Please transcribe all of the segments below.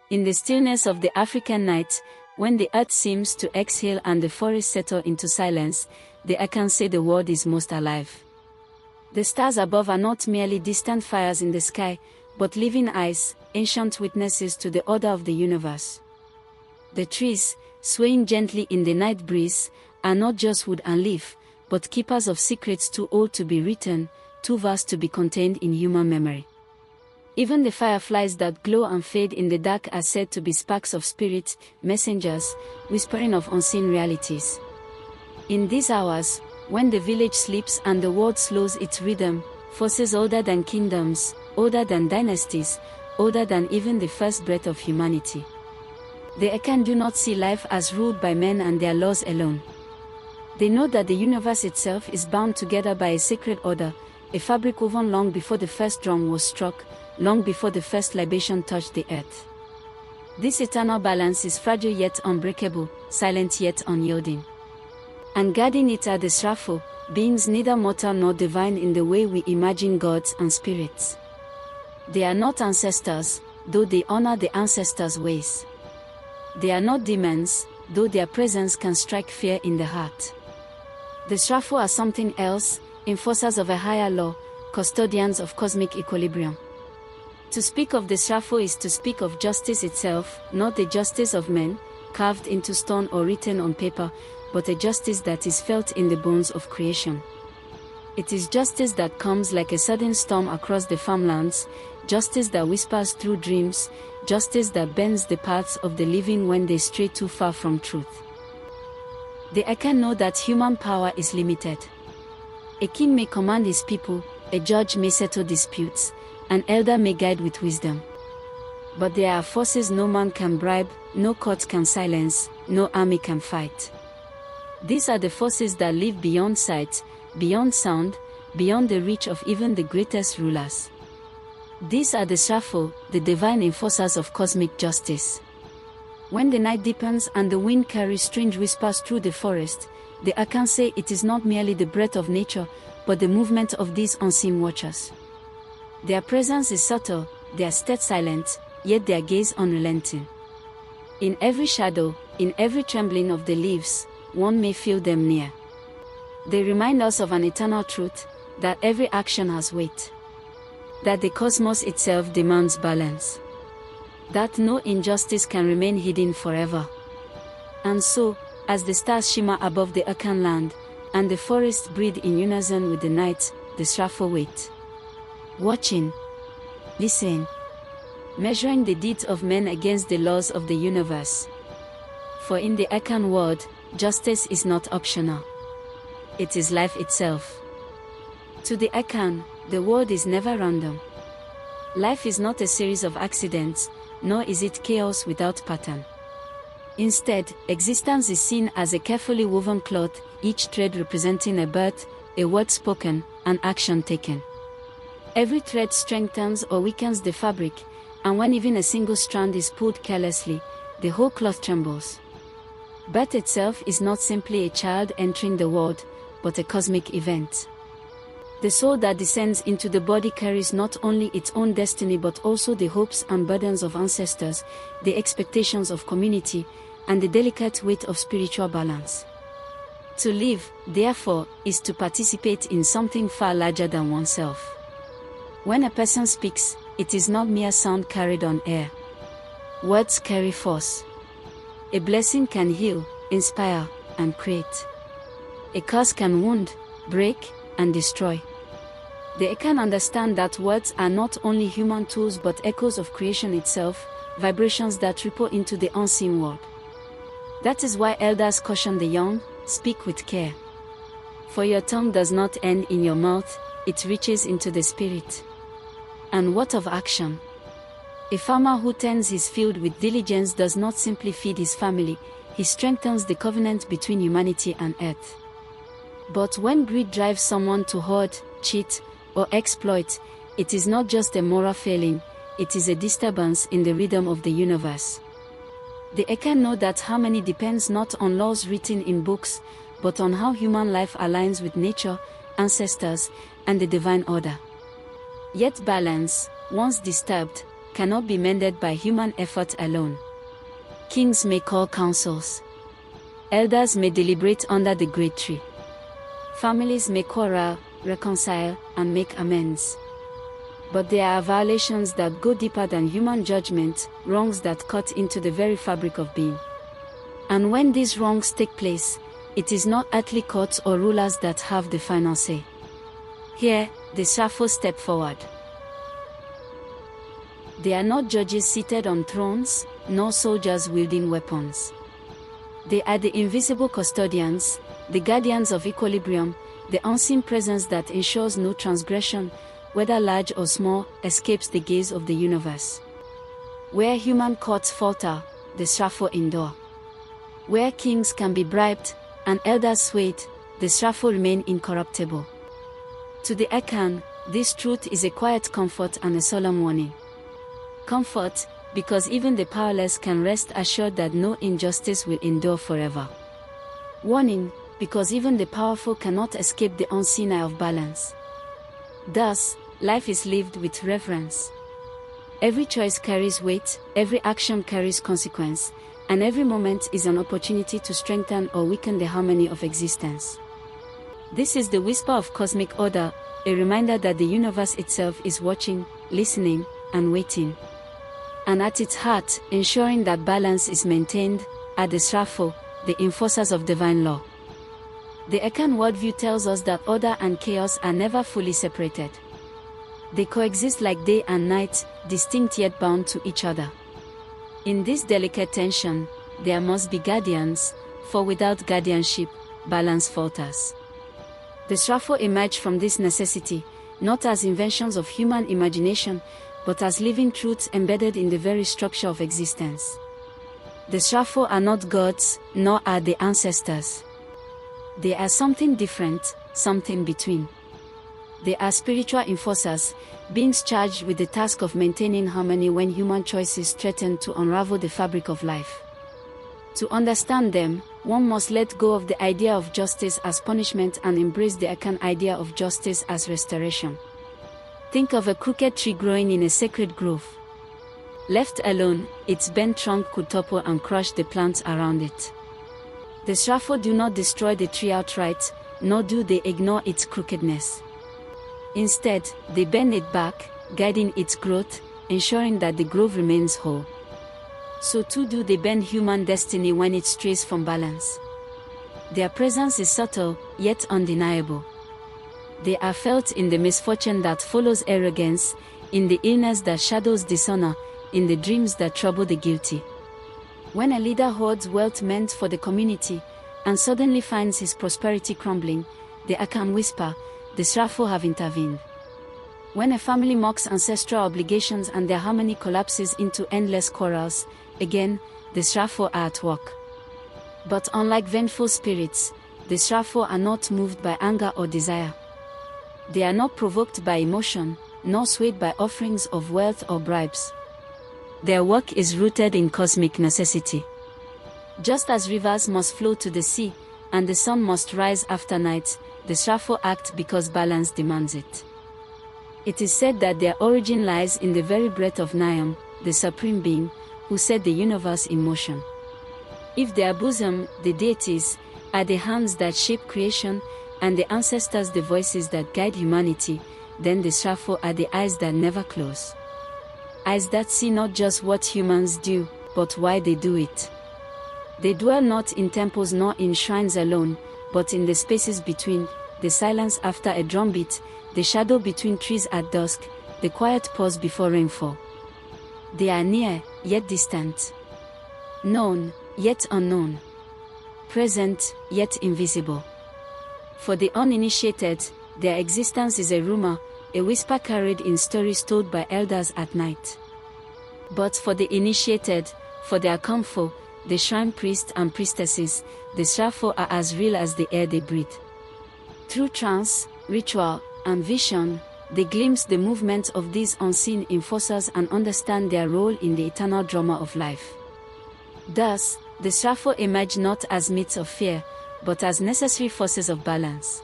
In the stillness of the African night, when the earth seems to exhale and the forests settle into silence, the Akan say the world is most alive. The stars above are not merely distant fires in the sky, but living eyes, ancient witnesses to the order of the universe. The trees, swaying gently in the night breeze, are not just wood and leaf, but keepers of secrets too old to be written, too vast to be contained in human memory. Even the fireflies that glow and fade in the dark are said to be sparks of spirit, messengers, whispering of unseen realities. In these hours, when the village sleeps and the world slows its rhythm, forces older than kingdoms, older than dynasties, older than even the first breath of humanity. The Akan do not see life as ruled by men and their laws alone. They know that the universe itself is bound together by a sacred order, a fabric woven long before the first drum was struck, long before the first libation touched the earth. This eternal balance is fragile yet unbreakable, silent yet unyielding. And guarding it are the Srafo, beings neither mortal nor divine in the way we imagine gods and spirits. They are not ancestors, though they honor the ancestors' ways. They are not demons, though their presence can strike fear in the heart. The Srafo are something else, enforcers of a higher law, custodians of cosmic equilibrium. To speak of the Srafo is to speak of justice itself, not the justice of men, carved into stone or written on paper, but a justice that is felt in the bones of creation. It is justice that comes like a sudden storm across the farmlands, justice that whispers through dreams, justice that bends the paths of the living when they stray too far from truth. The Akan know that human power is limited. A king may command his people, a judge may settle disputes, an elder may guide with wisdom. But there are forces no man can bribe, no court can silence, no army can fight. These are the forces that live beyond sight, beyond sound, beyond the reach of even the greatest rulers. These are the Srafo, the divine enforcers of cosmic justice. When the night deepens and the wind carries strange whispers through the forest, the Akan say it is not merely the breath of nature, but the movement of these unseen watchers. Their presence is subtle, their step silent, yet their gaze unrelenting. In every shadow, in every trembling of the leaves, one may feel them near. They remind us of an eternal truth, that every action has weight. That the cosmos itself demands balance. That no injustice can remain hidden forever. And so, as the stars shimmer above the Akan land, and the forests breathe in unison with the night, the Srafo wait. Watching, listening, measuring the deeds of men against the laws of the universe. For in the Akan world, justice is not optional. It is life itself. To the Akan, the world is never random. Life is not a series of accidents, nor is it chaos without pattern. Instead, existence is seen as a carefully woven cloth, each thread representing a birth, a word spoken, an action taken. Every thread strengthens or weakens the fabric, and when even a single strand is pulled carelessly, the whole cloth trembles. Birth itself is not simply a child entering the world, but a cosmic event. The soul that descends into the body carries not only its own destiny but also the hopes and burdens of ancestors, the expectations of community, and the delicate weight of spiritual balance. To live, therefore, is to participate in something far larger than oneself. When a person speaks, it is not mere sound carried on air. Words carry force. A blessing can heal, inspire, and create. A curse can wound, break, and destroy. The Akan understand that words are not only human tools but echoes of creation itself, vibrations that ripple into the unseen world. That is why elders caution the young, speak with care. For your tongue does not end in your mouth, it reaches into the spirit. And what of action? A farmer who tends his field with diligence does not simply feed his family, he strengthens the covenant between humanity and earth. But when greed drives someone to hoard, cheat, or exploit, it is not just a moral failing, it is a disturbance in the rhythm of the universe. The Akan know that harmony depends not on laws written in books, but on how human life aligns with nature, ancestors, and the divine order. Yet balance, once disturbed, cannot be mended by human effort alone. Kings may call councils. Elders may deliberate under the great tree. Families may quarrel, reconcile, and make amends. But there are violations that go deeper than human judgment, wrongs that cut into the very fabric of being. And when these wrongs take place, it is not earthly courts or rulers that have the final say. Here, the Srafo step forward. They are not judges seated on thrones, nor soldiers wielding weapons. They are the invisible custodians, the guardians of equilibrium, the unseen presence that ensures no transgression, whether large or small, escapes the gaze of the universe. Where human courts falter, the Srafo endure. Where kings can be bribed, and elders swayed, the Srafo remain incorruptible. To the Akan, this truth is a quiet comfort and a solemn warning. Comfort, because even the powerless can rest assured that no injustice will endure forever. Warning, because even the powerful cannot escape the unseen eye of balance. Thus, life is lived with reverence. Every choice carries weight, every action carries consequence, and every moment is an opportunity to strengthen or weaken the harmony of existence. This is the whisper of cosmic order, a reminder that the universe itself is watching, listening, and waiting. And at its heart, ensuring that balance is maintained, are the Srafo, the enforcers of divine law. The Akan worldview tells us that order and chaos are never fully separated. They coexist like day and night, distinct yet bound to each other. In this delicate tension, there must be guardians, for without guardianship, balance falters. The Srafo emerge from this necessity, not as inventions of human imagination, but as living truths embedded in the very structure of existence. The Srafo are not gods, nor are they ancestors. They are something different, something between. They are spiritual enforcers, beings charged with the task of maintaining harmony when human choices threaten to unravel the fabric of life. To understand them, one must let go of the idea of justice as punishment and embrace the Akan idea of justice as restoration. Think of a crooked tree growing in a sacred grove. Left alone, its bent trunk could topple and crush the plants around it. The Srafo do not destroy the tree outright, nor do they ignore its crookedness. Instead, they bend it back, guiding its growth, ensuring that the grove remains whole. So too do they bend human destiny when it strays from balance. Their presence is subtle, yet undeniable. They are felt in the misfortune that follows arrogance, in the illness that shadows dishonor, in the dreams that trouble the guilty. When a leader hoards wealth meant for the community, and suddenly finds his prosperity crumbling, the Akan whisper, the Srafo have intervened. When a family mocks ancestral obligations and their harmony collapses into endless quarrels, again, the Srafo are at work. But unlike vengeful spirits, the Srafo are not moved by anger or desire. They are not provoked by emotion, nor swayed by offerings of wealth or bribes. Their work is rooted in cosmic necessity. Just as rivers must flow to the sea, and the sun must rise after night, the Srafo act because balance demands it. It is said that their origin lies in the very breath of Nyam, the Supreme Being, who set the universe in motion. If their bosom, the deities, are the hands that shape creation, and the ancestors the voices that guide humanity, then the Srafo are the eyes that never close. Eyes that see not just what humans do, but why they do it. They dwell not in temples nor in shrines alone, but in the spaces between, the silence after a drumbeat, the shadow between trees at dusk, the quiet pause before rainfall. They are near, yet distant. Known, yet unknown. Present, yet invisible. For the uninitiated, their existence is a rumor, a whisper carried in stories told by elders at night. But for the initiated, for their comfort, the shrine priests and priestesses, the Srafo are as real as the air they breathe. Through trance, ritual, and vision, they glimpse the movement of these unseen enforcers and understand their role in the eternal drama of life. Thus, the Srafo emerge not as myths of fear, but as necessary forces of balance.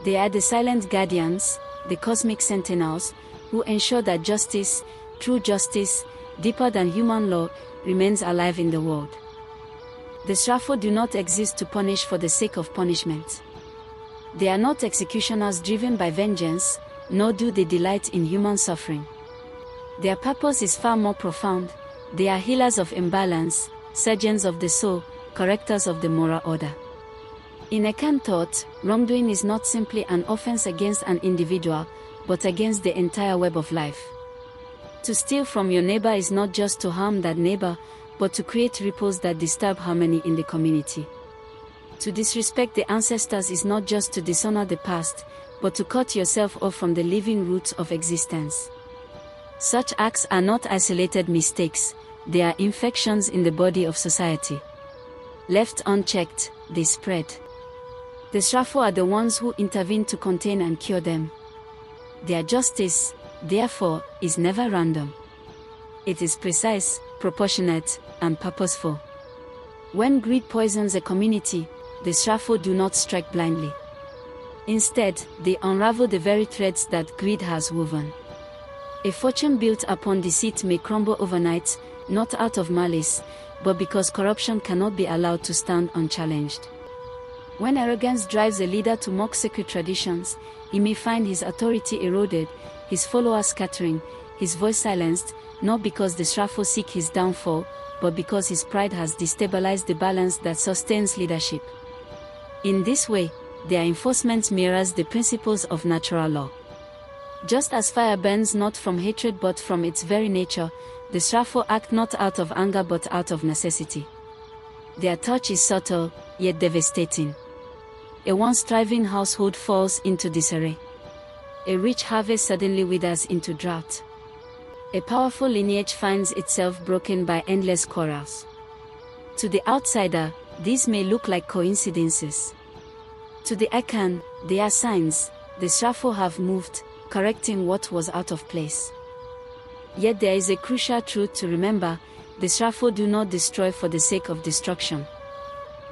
They are the silent guardians, the cosmic sentinels, who ensure that justice, true justice, deeper than human law, remains alive in the world. The Srafo do not exist to punish for the sake of punishment. They are not executioners driven by vengeance, nor do they delight in human suffering. Their purpose is far more profound. They are healers of imbalance, surgeons of the soul, correctors of the moral order. In Akan thought, wrongdoing is not simply an offense against an individual, but against the entire web of life. To steal from your neighbor is not just to harm that neighbor, but to create ripples that disturb harmony in the community. To disrespect the ancestors is not just to dishonor the past, but to cut yourself off from the living roots of existence. Such acts are not isolated mistakes, they are infections in the body of society. Left unchecked, they spread. The Srafo are the ones who intervene to contain and cure them. Their justice, therefore, is never random. It is precise, proportionate, and purposeful. When greed poisons a community, the Srafo do not strike blindly. Instead, they unravel the very threads that greed has woven. A fortune built upon deceit may crumble overnight, not out of malice, but because corruption cannot be allowed to stand unchallenged. When arrogance drives a leader to mock sacred traditions, he may find his authority eroded, his followers scattering, his voice silenced, not because the Srafo seek his downfall, but because his pride has destabilized the balance that sustains leadership. In this way, their enforcement mirrors the principles of natural law. Just as fire burns not from hatred but from its very nature, the Srafo act not out of anger but out of necessity. Their touch is subtle, yet devastating. A once thriving household falls into disarray. A rich harvest suddenly withers into drought. A powerful lineage finds itself broken by endless quarrels. To the outsider, these may look like coincidences. To the Akan, they are signs. The Srafo have moved, correcting what was out of place. Yet there is a crucial truth to remember: the Srafo do not destroy for the sake of destruction.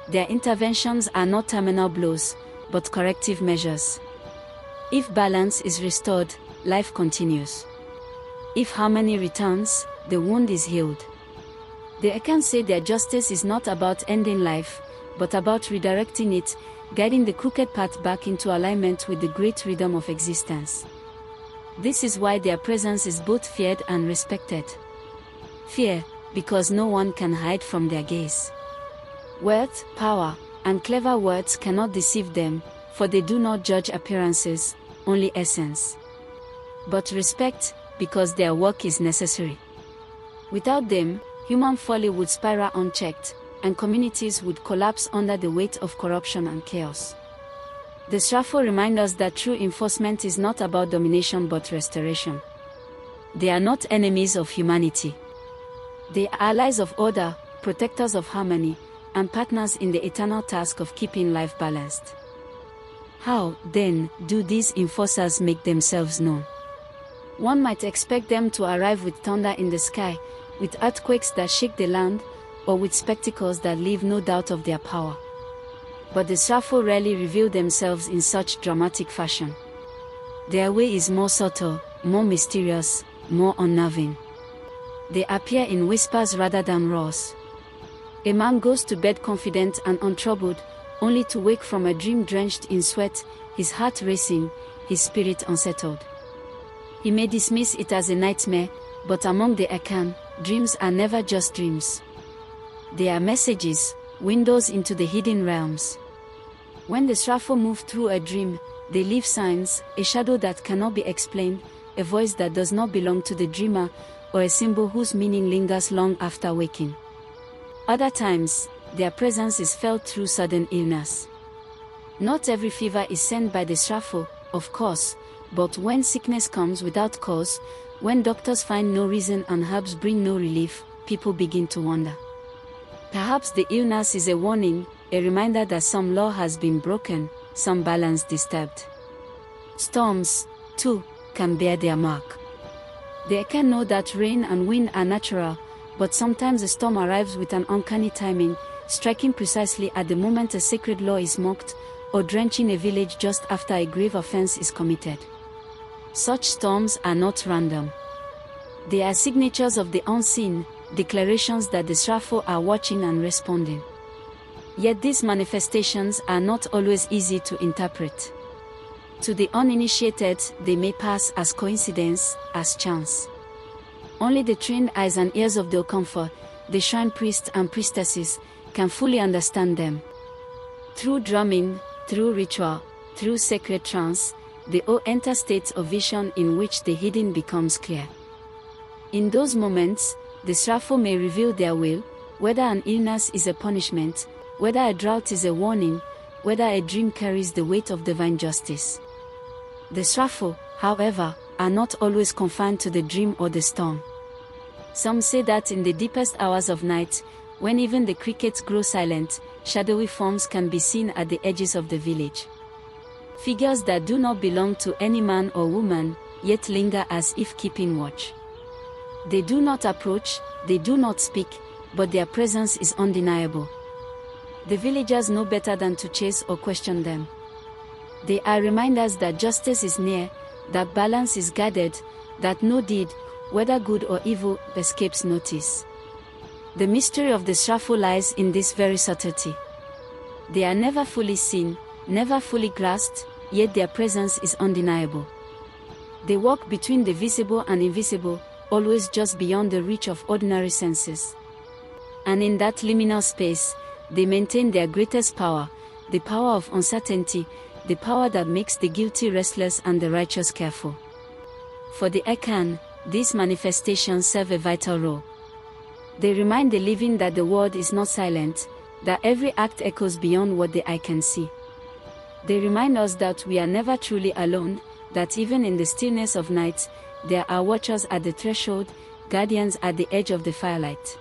Their interventions are not terminal blows, but corrective measures. If balance is restored, life continues. If harmony returns, the wound is healed. The Akan say their justice is not about ending life, but about redirecting it, guiding the crooked path back into alignment with the great rhythm of existence. This is why their presence is both feared and respected. Fear, because no one can hide from their gaze. Wealth, power, and clever words cannot deceive them, for they do not judge appearances, only essence. But respect, because their work is necessary. Without them, human folly would spiral unchecked, and communities would collapse under the weight of corruption and chaos. The Srafo remind us that true enforcement is not about domination but restoration. They are not enemies of humanity. They are allies of order, protectors of harmony, and partners in the eternal task of keeping life balanced. How, then, do these enforcers make themselves known? One might expect them to arrive with thunder in the sky, with earthquakes that shake the land, or with spectacles that leave no doubt of their power. But the Srafo rarely reveal themselves in such dramatic fashion. Their way is more subtle, more mysterious, more unnerving. They appear in whispers rather than roars. A man goes to bed confident and untroubled, only to wake from a dream drenched in sweat, his heart racing, his spirit unsettled. He may dismiss it as a nightmare, but among the Akan, dreams are never just dreams. They are messages, windows into the hidden realms. When the Srafo move through a dream, they leave signs, a shadow that cannot be explained, a voice that does not belong to the dreamer, or a symbol whose meaning lingers long after waking. Other times, their presence is felt through sudden illness. Not every fever is sent by the Srafo, of course, but when sickness comes without cause, when doctors find no reason and herbs bring no relief, people begin to wonder. Perhaps the illness is a warning, a reminder that some law has been broken, some balance disturbed. Storms, too, can bear their mark. They can know that rain and wind are natural, but sometimes a storm arrives with an uncanny timing, striking precisely at the moment a sacred law is mocked, or drenching a village just after a grave offense is committed. Such storms are not random. They are signatures of the unseen, declarations that the Srafo are watching and responding. Yet these manifestations are not always easy to interpret. To the uninitiated, they may pass as coincidence, as chance. Only the trained eyes and ears of the Okomfo, the shrine priests and priestesses, can fully understand them. Through drumming, through ritual, through sacred trance, they all enter states of vision in which the hidden becomes clear. In those moments, the Srafo may reveal their will, whether an illness is a punishment, whether a drought is a warning, whether a dream carries the weight of divine justice. The Srafo, however, are not always confined to the dream or the storm. Some say that in the deepest hours of night, when even the crickets grow silent, shadowy forms can be seen at the edges of the village. Figures that do not belong to any man or woman, yet linger as if keeping watch. They do not approach, they do not speak, but their presence is undeniable. The villagers know better than to chase or question them. They are reminders that justice is near, that balance is guarded, that no deed, whether good or evil, escapes notice. The mystery of the Srafo lies in this very subtlety. They are never fully seen, never fully grasped, yet their presence is undeniable. They walk between the visible and invisible, always just beyond the reach of ordinary senses. And in that liminal space, they maintain their greatest power, the power of uncertainty, the power that makes the guilty restless and the righteous careful. For the Akan, these manifestations serve a vital role. They remind the living that the world is not silent, that every act echoes beyond what the eye can see. They remind us that we are never truly alone, that even in the stillness of night, there are watchers at the threshold, guardians at the edge of the firelight.